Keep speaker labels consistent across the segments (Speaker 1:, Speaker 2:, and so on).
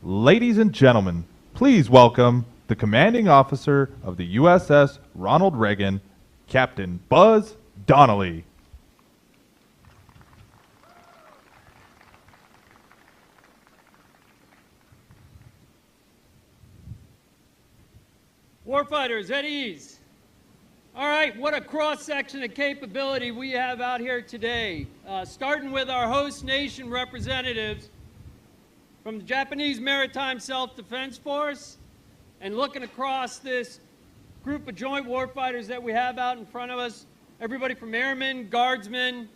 Speaker 1: Ladies and gentlemen, please welcome the commanding officer of the USS Ronald Reagan, Captain Buzz Donnelly.
Speaker 2: Warfighters, at ease. All right, what a cross-section of capability we have out here today. Starting with our host nation representatives from the Japanese Maritime Self-Defense Force, and looking across this group of joint warfighters that we have out in front of us, everybody from airmen, guardsmen,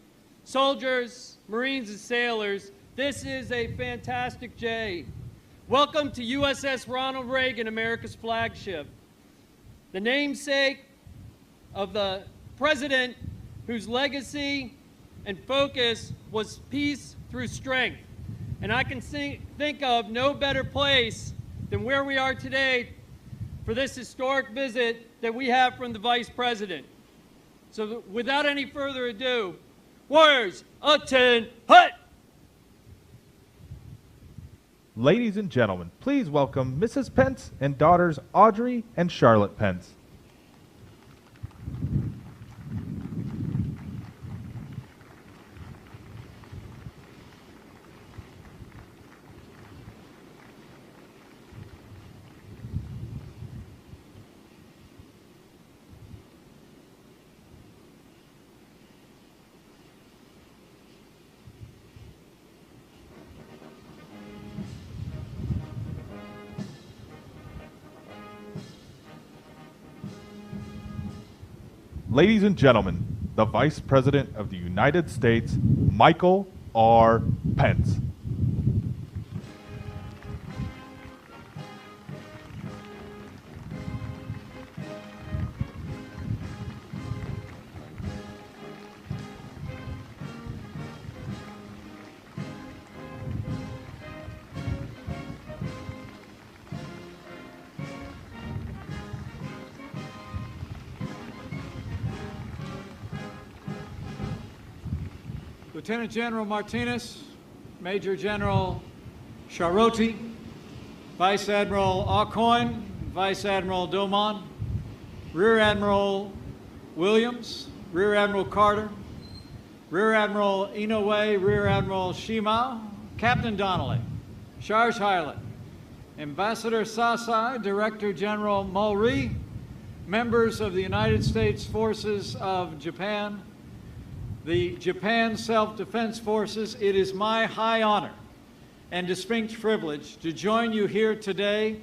Speaker 2: soldiers, Marines, and sailors. This is a fantastic day. Welcome to USS Ronald Reagan, America's flagship. The namesake of the president whose legacy and focus was peace through strength. And I can think of no better place than where we are today for this historic visit that we have from the Vice President. So without any further ado, warriors, attend, hut!
Speaker 1: Ladies and gentlemen, please welcome Mrs. Pence and daughters Audrey and Charlotte Pence. Ladies and gentlemen, the Vice President of the United States, Michael R. Pence.
Speaker 3: Lieutenant General Martinez, Major General Charotti, Vice Admiral Aucoin, Vice Admiral Domon, Rear Admiral Williams, Rear Admiral Carter, Rear Admiral Inoue, Rear Admiral Shima, Captain Donnelly, Charge Highland, Ambassador Sasai, Director General Mulry, members of the United States Forces of Japan, the Japan Self-Defense Forces, it is my high honor and distinct privilege to join you here today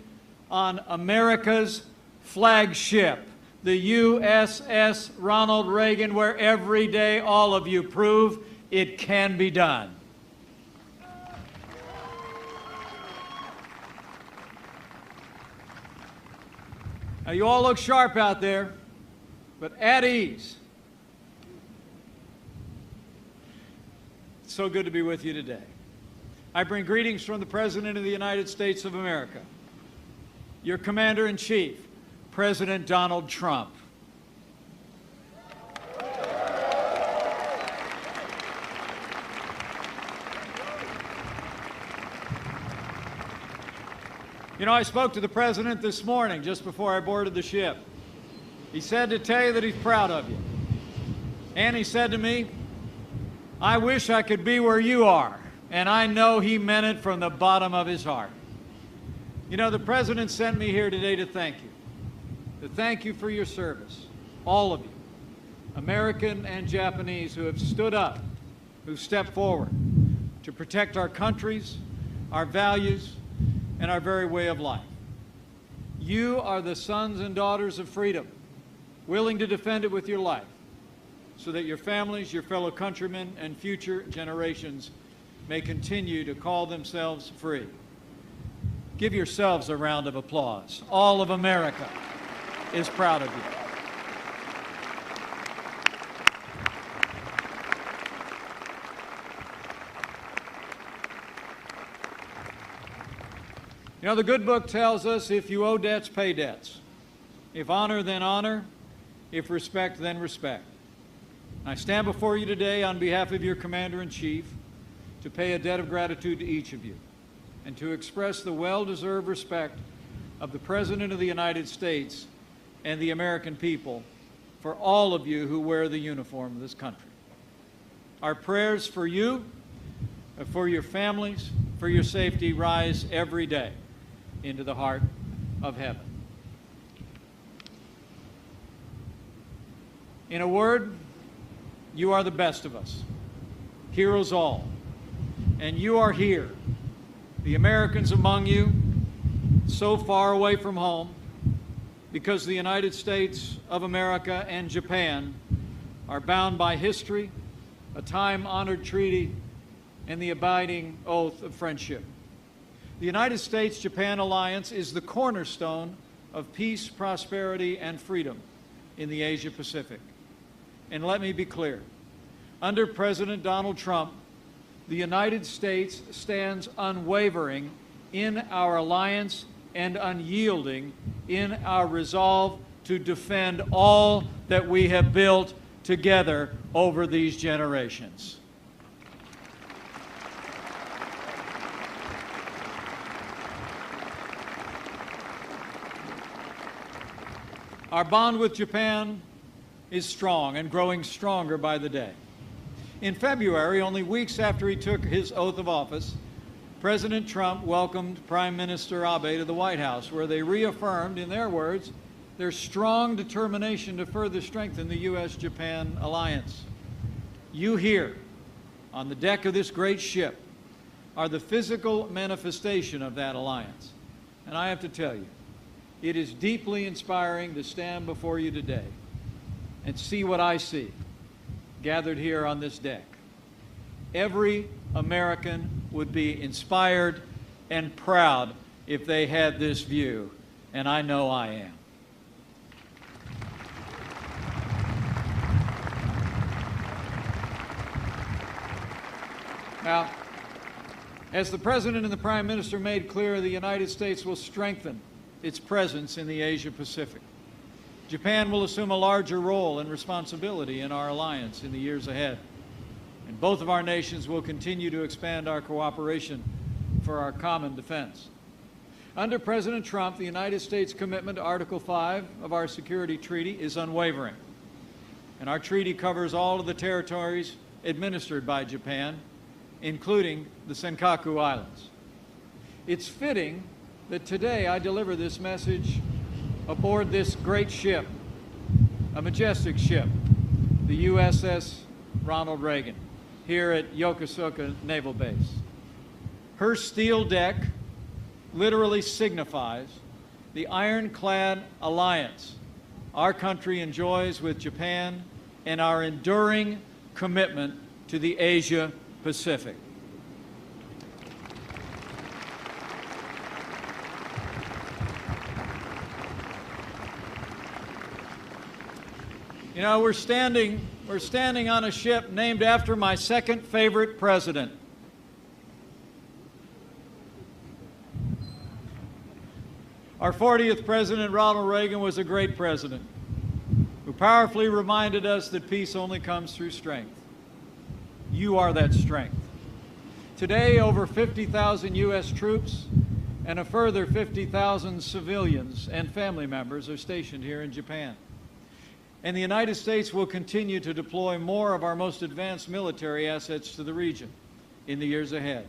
Speaker 3: on America's flagship, the USS Ronald Reagan, where every day all of you prove it can be done. Now, you all look sharp out there, but at ease. So good to be with you today. I bring greetings from the President of the United States of America, your Commander-in-Chief, President Donald Trump. You know, I spoke to the President this morning just before I boarded the ship. He said to tell you that he's proud of you. And he said to me, I wish I could be where you are, and I know he meant it from the bottom of his heart. You know, the President sent me here today to thank you for your service, all of you, American and Japanese who have stood up, who stepped forward to protect our countries, our values, and our very way of life. You are the sons and daughters of freedom, willing to defend it with your life, so that your families, your fellow countrymen, and future generations may continue to call themselves free. Give yourselves a round of applause. All of America is proud of you. You know, the good book tells us if you owe debts, pay debts. If honor, then honor. If respect, then respect. I stand before you today on behalf of your Commander-in-Chief to pay a debt of gratitude to each of you and to express the well-deserved respect of the President of the United States and the American people for all of you who wear the uniform of this country. Our prayers for you, for your families, for your safety rise every day into the heart of heaven. In a word, you are the best of us, heroes all, and you are here, the Americans among you, so far away from home, because the United States of America and Japan are bound by history, a time-honored treaty, and the abiding oath of friendship. The United States-Japan alliance is the cornerstone of peace, prosperity, and freedom in the Asia-Pacific. And let me be clear, under President Donald Trump, the United States stands unwavering in our alliance and unyielding in our resolve to defend all that we have built together over these generations. Our bond with Japan is strong and growing stronger by the day. In February, only weeks after he took his oath of office, President Trump welcomed Prime Minister Abe to the White House, where they reaffirmed, in their words, their strong determination to further strengthen the U.S.-Japan alliance. You here, on the deck of this great ship, are the physical manifestation of that alliance. And I have to tell you, it is deeply inspiring to stand before you today and see what I see gathered here on this deck. Every American would be inspired and proud if they had this view, and I know I am. Now, as the President and the Prime Minister made clear, the United States will strengthen its presence in the Asia-Pacific. Japan will assume a larger role and responsibility in our alliance in the years ahead. And both of our nations will continue to expand our cooperation for our common defense. Under President Trump, the United States' commitment to Article 5 of our security treaty is unwavering. And our treaty covers all of the territories administered by Japan, including the Senkaku Islands. It's fitting that today I deliver this message aboard this great ship, a majestic ship, the USS Ronald Reagan, here at Yokosuka Naval Base. Her steel deck literally signifies the ironclad alliance our country enjoys with Japan and our enduring commitment to the Asia-Pacific. You know, we're standing on a ship named after my second favorite president. Our 40th president, Ronald Reagan, was a great president who powerfully reminded us that peace only comes through strength. You are that strength. Today, over 50,000 U.S. troops and a further 50,000 civilians and family members are stationed here in Japan. And the United States will continue to deploy more of our most advanced military assets to the region in the years ahead.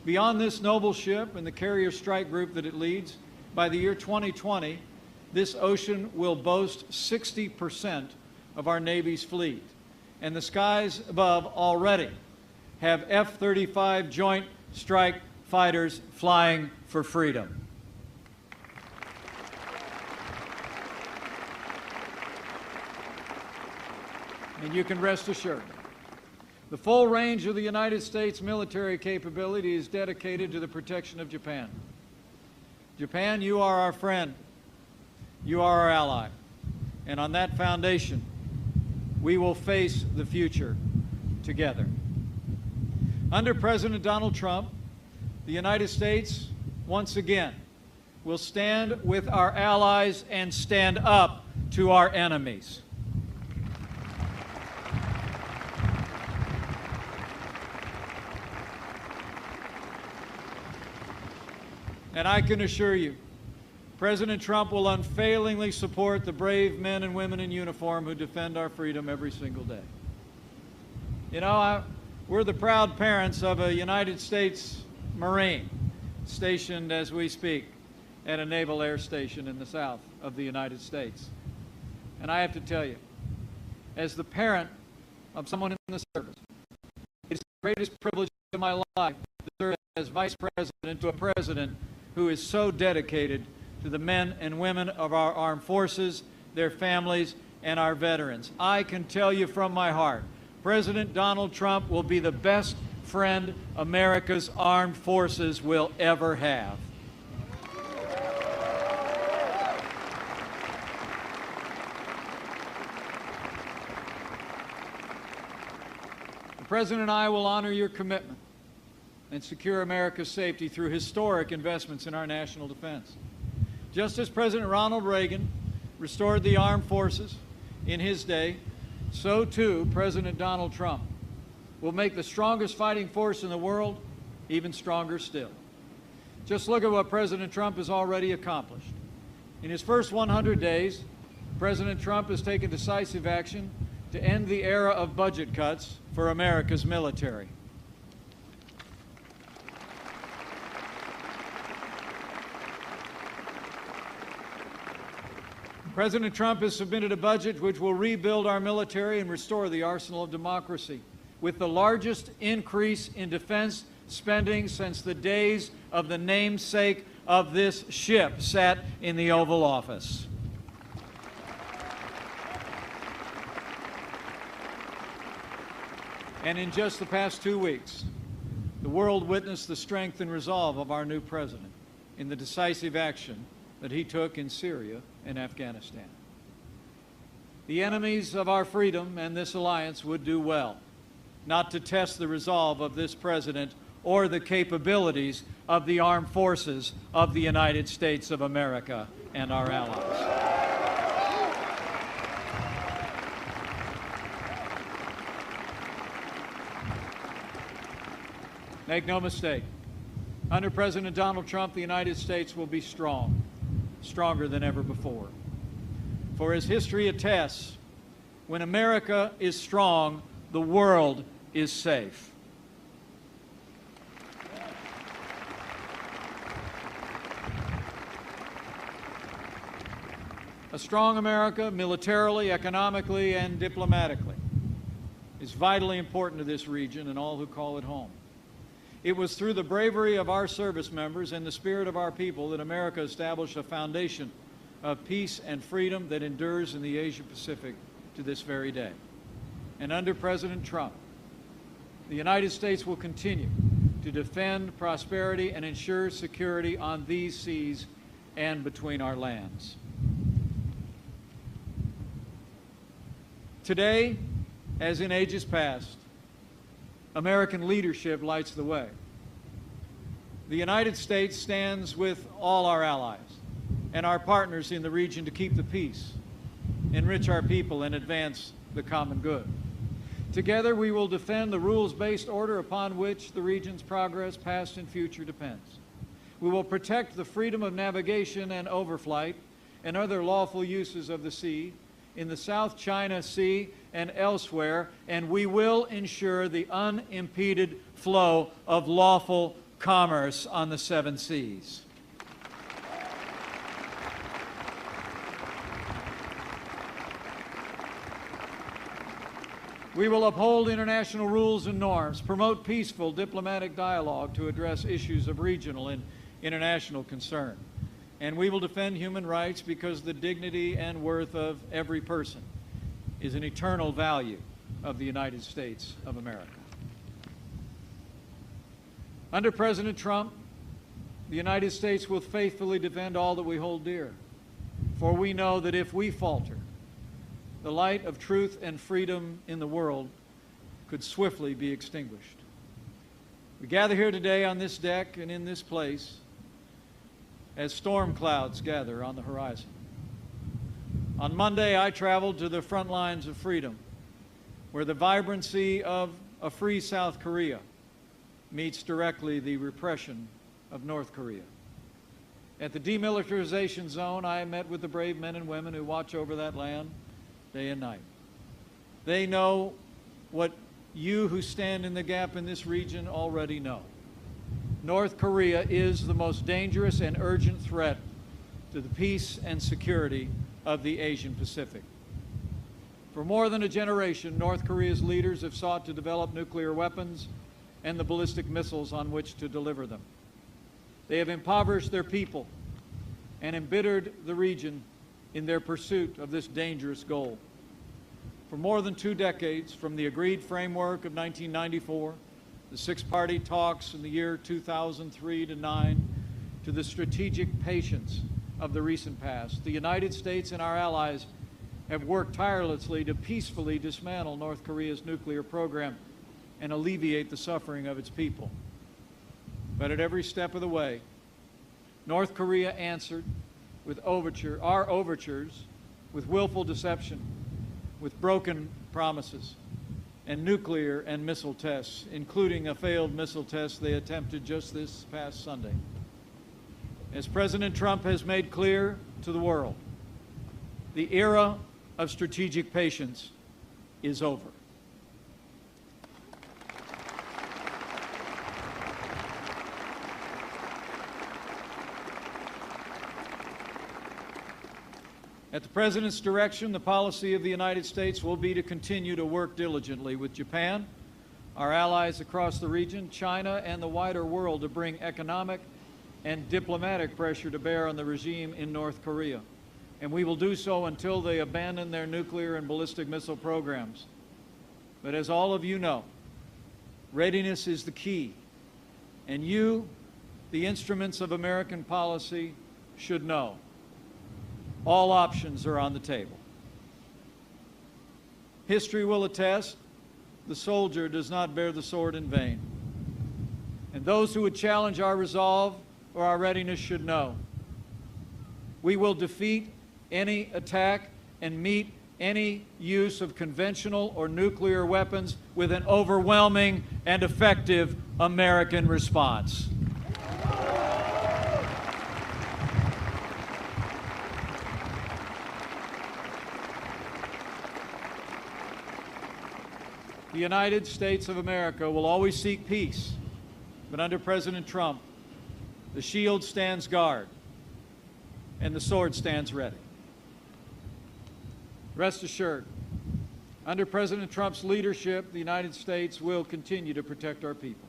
Speaker 3: Beyond this noble ship and the carrier strike group that it leads, by the year 2020, this ocean will boast 60% of our Navy's fleet. And the skies above already have F-35 Joint Strike Fighters flying for freedom. And you can rest assured, the full range of the United States military capability is dedicated to the protection of Japan. Japan, you are our friend. You are our ally. And on that foundation, we will face the future together. Under President Donald Trump, the United States, once again, will stand with our allies and stand up to our enemies. And I can assure you, President Trump will unfailingly support the brave men and women in uniform who defend our freedom every single day. You know, we're the proud parents of a United States Marine stationed as we speak at a naval air station in the south of the United States. And I have to tell you, as the parent of someone in the service, it's the greatest privilege of my life to serve as Vice President to a President who is so dedicated to the men and women of our armed forces, their families, and our veterans. I can tell you from my heart, President Donald Trump will be the best friend America's armed forces will ever have. The President and I will honor your commitment and secure America's safety through historic investments in our national defense. Just as President Ronald Reagan restored the armed forces in his day, so too President Donald Trump will make the strongest fighting force in the world even stronger still. Just look at what President Trump has already accomplished. In his first 100 days, President Trump has taken decisive action to end the era of budget cuts for America's military. President Trump has submitted a budget which will rebuild our military and restore the arsenal of democracy, with the largest increase in defense spending since the days of the namesake of this ship sat in the Oval Office. And in just the past 2 weeks, the world witnessed the strength and resolve of our new president in the decisive action that he took in Syria and Afghanistan. The enemies of our freedom and this alliance would do well not to test the resolve of this president or the capabilities of the armed forces of the United States of America and our allies. Make no mistake, under President Donald Trump, the United States will be strong, stronger than ever before. For as history attests, when America is strong, the world is safe. A strong America, militarily, economically, and diplomatically, is vitally important to this region and all who call it home. It was through the bravery of our service members and the spirit of our people that America established a foundation of peace and freedom that endures in the Asia-Pacific to this very day. And under President Trump, the United States will continue to defend prosperity and ensure security on these seas and between our lands. Today, as in ages past, American leadership lights the way. The United States stands with all our allies and our partners in the region to keep the peace, enrich our people, and advance the common good. Together, we will defend the rules-based order upon which the region's progress, past and future, depends. We will protect the freedom of navigation and overflight and other lawful uses of the sea in the South China Sea and elsewhere, and we will ensure the unimpeded flow of lawful commerce on the 7 seas. We will uphold international rules and norms, promote peaceful diplomatic dialogue to address issues of regional and international concern. And we will defend human rights because the dignity and worth of every person is an eternal value of the United States of America. Under President Trump, the United States will faithfully defend all that we hold dear, for we know that if we falter, the light of truth and freedom in the world could swiftly be extinguished. We gather here today on this deck and in this place as storm clouds gather on the horizon. On Monday, I traveled to the front lines of freedom, where the vibrancy of a free South Korea meets directly the repression of North Korea. At the demilitarization zone, I met with the brave men and women who watch over that land day and night. They know what you who stand in the gap in this region already know. North Korea is the most dangerous and urgent threat to the peace and security of the Asian Pacific. For more than a generation, North Korea's leaders have sought to develop nuclear weapons and the ballistic missiles on which to deliver them. They have impoverished their people and embittered the region in their pursuit of this dangerous goal. For more than 2 decades, from the agreed framework of 1994, the six-party talks in the year 2003 to 9, to the strategic patience of the recent past, the United States and our allies have worked tirelessly to peacefully dismantle North Korea's nuclear program and alleviate the suffering of its people. But at every step of the way, North Korea answered with our overtures with willful deception, with broken promises, and nuclear and missile tests, including a failed missile test they attempted just this past Sunday. As President Trump has made clear to the world, the era of strategic patience is over. At the President's direction, the policy of the United States will be to continue to work diligently with Japan, our allies across the region, China, and the wider world to bring economic and diplomatic pressure to bear on the regime in North Korea. And we will do so until they abandon their nuclear and ballistic missile programs. But as all of you know, readiness is the key. And you, the instruments of American policy, should know. All options are on the table. History will attest, the soldier does not bear the sword in vain. And those who would challenge our resolve or our readiness should know. We will defeat any attack and meet any use of conventional or nuclear weapons with an overwhelming and effective American response. The United States of America will always seek peace, but under President Trump, the shield stands guard and the sword stands ready. Rest assured, under President Trump's leadership, the United States will continue to protect our people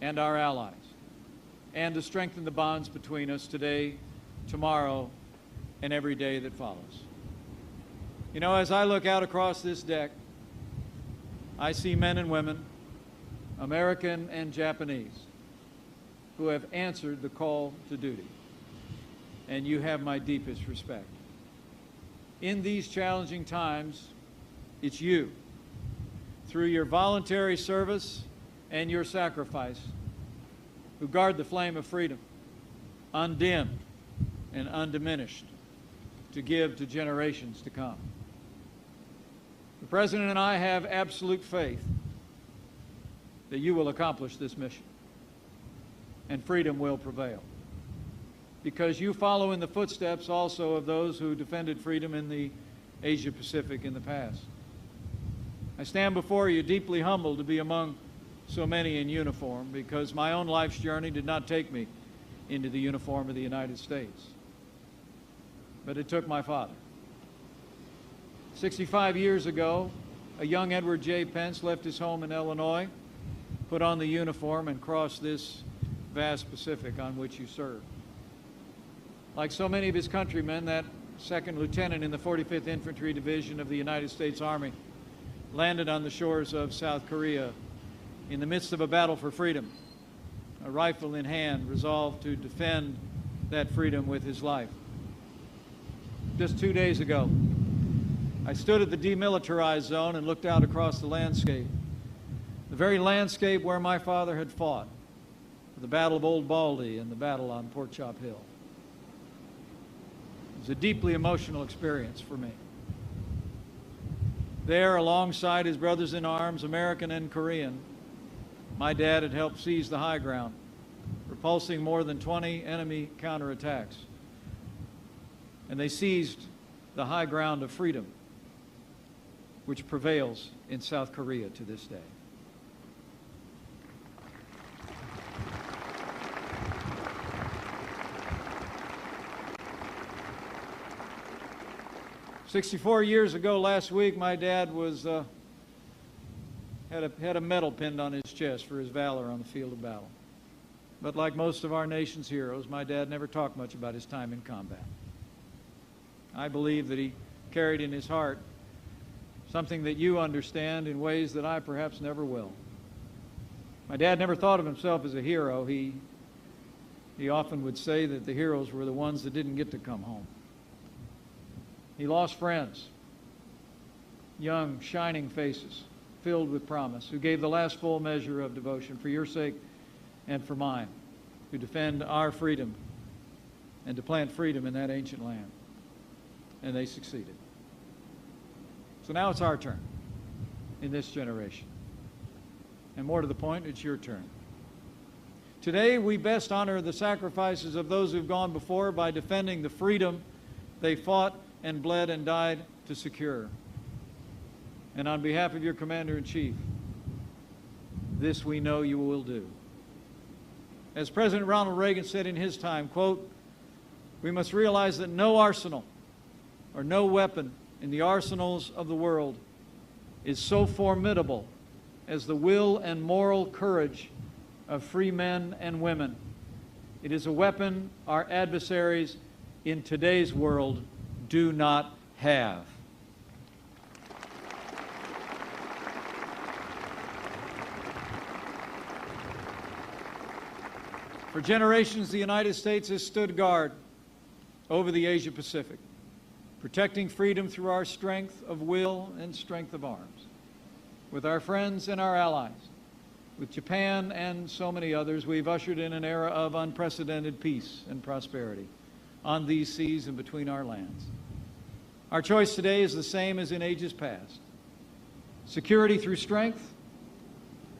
Speaker 3: and our allies and to strengthen the bonds between us today, tomorrow, and every day that follows. You know, as I look out across this deck, I see men and women, American and Japanese, who have answered the call to duty, and you have my deepest respect. In these challenging times, it's you, through your voluntary service and your sacrifice, who guard the flame of freedom, undimmed and undiminished, to give to generations to come. The President and I have absolute faith that you will accomplish this mission and freedom will prevail, because you follow in the footsteps also of those who defended freedom in the Asia Pacific in the past. I stand before you deeply humbled to be among so many in uniform, because my own life's journey did not take me into the uniform of the United States, but it took my father. 65 years ago, a young Edward J. Pence left his home in Illinois, put on the uniform, and crossed this vast Pacific on which you served. Like so many of his countrymen, that second lieutenant in the 45th Infantry Division of the United States Army landed on the shores of South Korea in the midst of a battle for freedom, a rifle in hand, resolved to defend that freedom with his life. Just 2 days ago, I stood at the demilitarized zone and looked out across the landscape, the very landscape where my father had fought, the Battle of Old Baldy and the battle on Pork Chop Hill. It was a deeply emotional experience for me. There, alongside his brothers in arms, American and Korean, my dad had helped seize the high ground, repulsing more than 20 enemy counterattacks. And they seized the high ground of freedom, which prevails in South Korea to this day. "64 years ago last week, my dad was had a medal pinned on his chest for his valor on the field of battle. But like most of our nation's heroes, my dad never talked much about his time in combat. I believe that he carried in his heart something that you understand in ways that I perhaps never will. My dad never thought of himself as a hero. He often would say that the heroes were the ones that didn't get to come home. He lost friends, young, shining faces, filled with promise, who gave the last full measure of devotion for your sake and for mine, to defend our freedom and to plant freedom in that ancient land. And they succeeded. So now it's our turn in this generation. And more to the point, it's your turn. Today, we best honor the sacrifices of those who've gone before by defending the freedom they fought and bled and died to secure. And on behalf of your Commander-in-Chief, this we know you will do. As President Ronald Reagan said in his time, quote, "We must realize that no arsenal or no weapon in the arsenals of the world is so formidable as the will and moral courage of free men and women. It is a weapon our adversaries in today's world do not have." For generations, the United States has stood guard over the Asia Pacific, protecting freedom through our strength of will and strength of arms. With our friends and our allies, with Japan and so many others, we've ushered in an era of unprecedented peace and prosperity on these seas and between our lands. Our choice today is the same as in ages past: security through strength,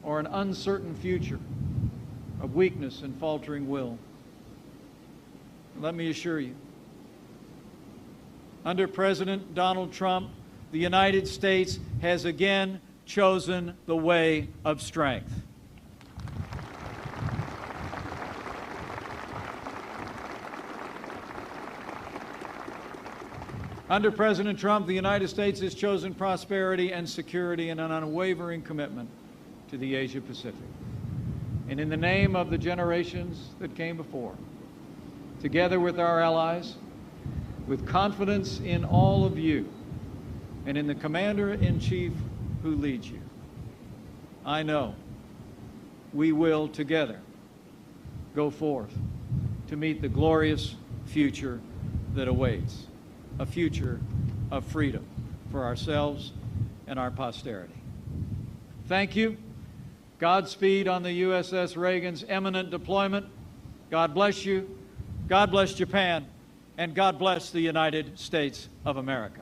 Speaker 3: or an uncertain future of weakness and faltering will. Let me assure you, under President Donald Trump, the United States has again chosen the way of strength. Under President Trump, the United States has chosen prosperity and security and an unwavering commitment to the Asia Pacific. And in the name of the generations that came before, together with our allies, with confidence in all of you and in the Commander-in-Chief who leads you, I know we will together go forth to meet the glorious future that awaits, a future of freedom for ourselves and our posterity. Thank you. Godspeed on the USS Reagan's imminent deployment. God bless you. God bless Japan. And God bless the United States of America.